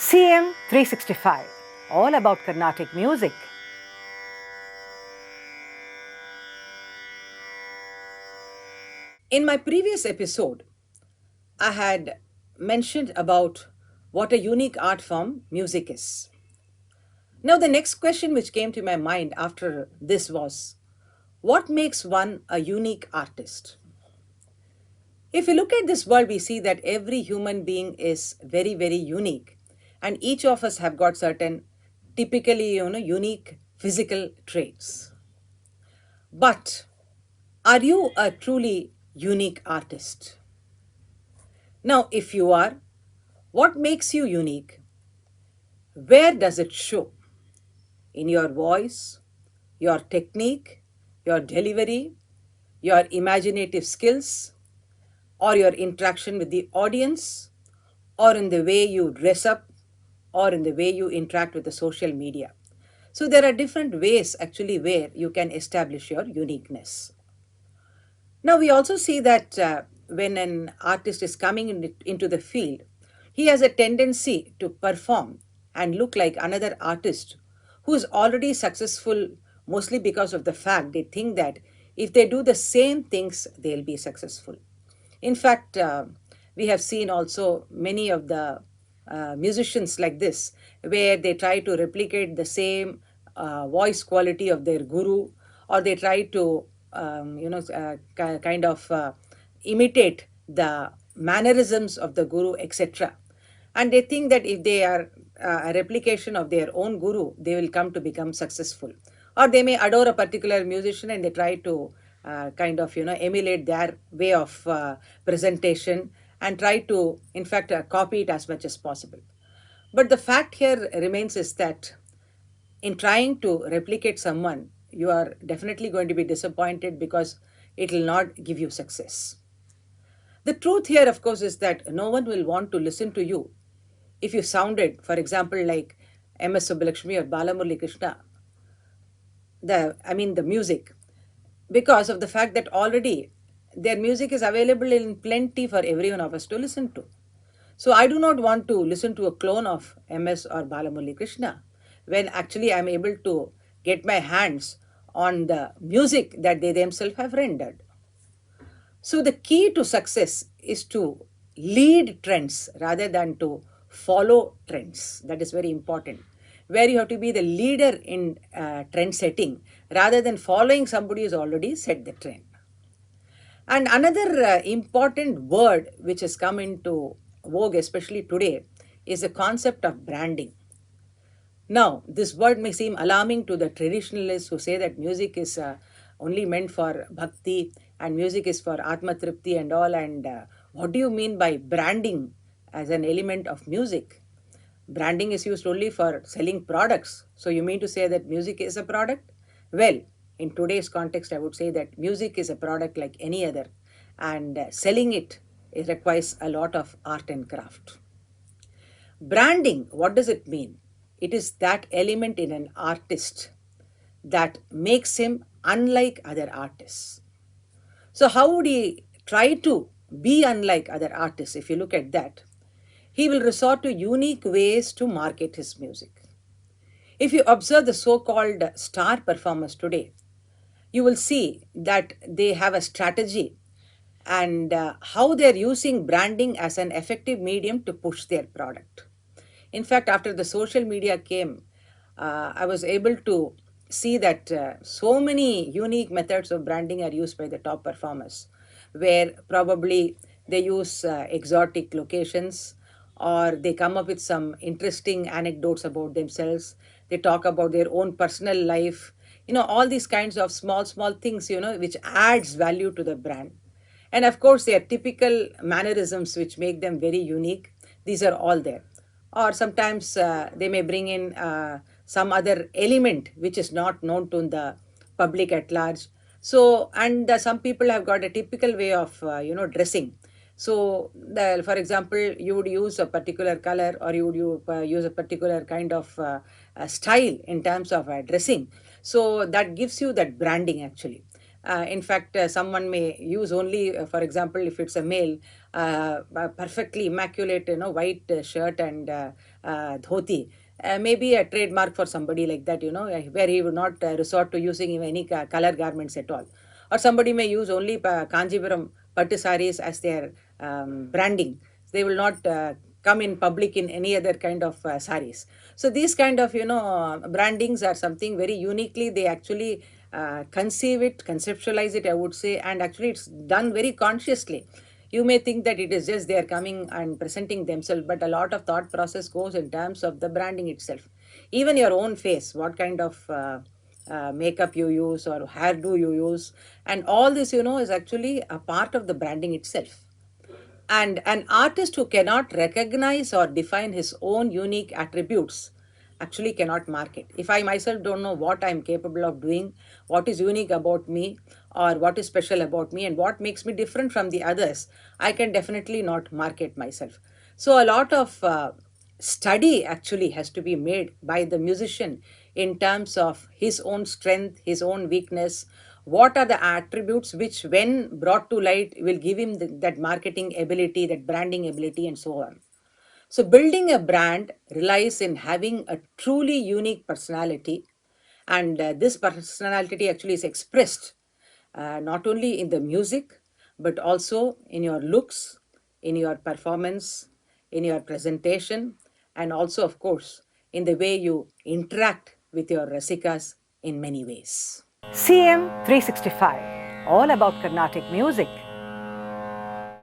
CM 365, all about Carnatic music. In my previous episode, I had mentioned about what a unique art form music is. Now, the next question which came to my mind after this was, what makes one a unique artist? If we look at this world, we see that every human being is very, very unique, and each of us have got certain typically, unique physical traits. But are you a truly unique artist? Now, if you are, what makes you unique? Where does it show? In your voice, your technique, your delivery, your imaginative skills, or your interaction with the audience, or in the way you dress up, or in the way you interact with the social media. So there are different ways actually where you can establish your uniqueness. Now we also see that when an artist is coming into the field, he has a tendency to perform and look like another artist who is already successful, mostly because of the fact they think that if they do the same things, they'll be successful. In fact, we have seen also many of the musicians like this, where they try to replicate the same voice quality of their guru, or they try to, kind of imitate the mannerisms of the guru, etc. And they think that if they are a replication of their own guru, they will come to become successful. Or they may adore a particular musician and they try to emulate their way of presentation and try to, in fact, copy it as much as possible. But the fact here remains is that in trying to replicate someone, you are definitely going to be disappointed because it will not give you success. The truth here, of course, is that no one will want to listen to you if you sounded, for example, like M.S. Subbulakshmi or Balamurali Krishna, the music, because of the fact that already their music is available in plenty for every one of us to listen to. So I do not want to listen to a clone of MS or Balamurali Krishna when actually I'm able to get my hands on the music that they themselves have rendered. So the key to success is to lead trends rather than to follow trends. That is very important. Where you have to be the leader in trend setting rather than following somebody who's already set the trend. And another important word which has come into vogue, especially today, is the concept of branding. Now, this word may seem alarming to the traditionalists who say that music is only meant for bhakti and music is for Atma Tripti and all. And what do you mean by branding as an element of music? Branding is used only for selling products. So you mean to say that music is a product? Well, in today's context, I would say that music is a product like any other, and selling it requires a lot of art and craft. Branding, what does it mean? It is that element in an artist that makes him unlike other artists. So, how would he try to be unlike other artists? If you look at that, he will resort to unique ways to market his music. If you observe the so called star performers today, you will see that they have a strategy and how they're using branding as an effective medium to push their product. In fact, after the social media came, I was able to see that so many unique methods of branding are used by the top performers, where probably they use exotic locations or they come up with some interesting anecdotes about themselves. They talk about their own personal life, all these kinds of small, small things, which adds value to the brand. And of course, their typical mannerisms, which make them very unique, these are all there. Or sometimes they may bring in some other element which is not known to the public at large. So, and some people have got a typical way of, dressing. So, for example, you would use a particular color or you would use a particular kind of style in terms of dressing. So, that gives you that branding actually. In fact, someone may use only, for example, if it's a male, perfectly immaculate, white shirt and dhoti. Maybe a trademark for somebody like that, where he would not resort to using any color garments at all. Or somebody may use only Kanjipuram pattu sarees as their branding. They will not come in public in any other kind of sarees. So these kind of, brandings are something very uniquely. They actually conceive it, conceptualize it, I would say, and actually it's done very consciously. You may think that it is just they are coming and presenting themselves, but a lot of thought process goes in terms of the branding itself. Even your own face, what kind of makeup you use or hairdo you use, and all this, is actually a part of the branding itself. And an artist who cannot recognize or define his own unique attributes actually cannot market. If I myself don't know what I'm capable of doing, what is unique about me, or what is special about me, and what makes me different from the others, I can definitely not market myself. So, a lot of study actually has to be made by the musician in terms of his own strength, his own weakness, what are the attributes which, when brought to light, will give him that marketing ability, that branding ability, and so on. So, building a brand relies in having a truly unique personality, and this personality actually is expressed not only in the music but also in your looks, in your performance, in your presentation, and also, of course, in the way you interact with your rasikas in many ways. CM 365, all about Carnatic music.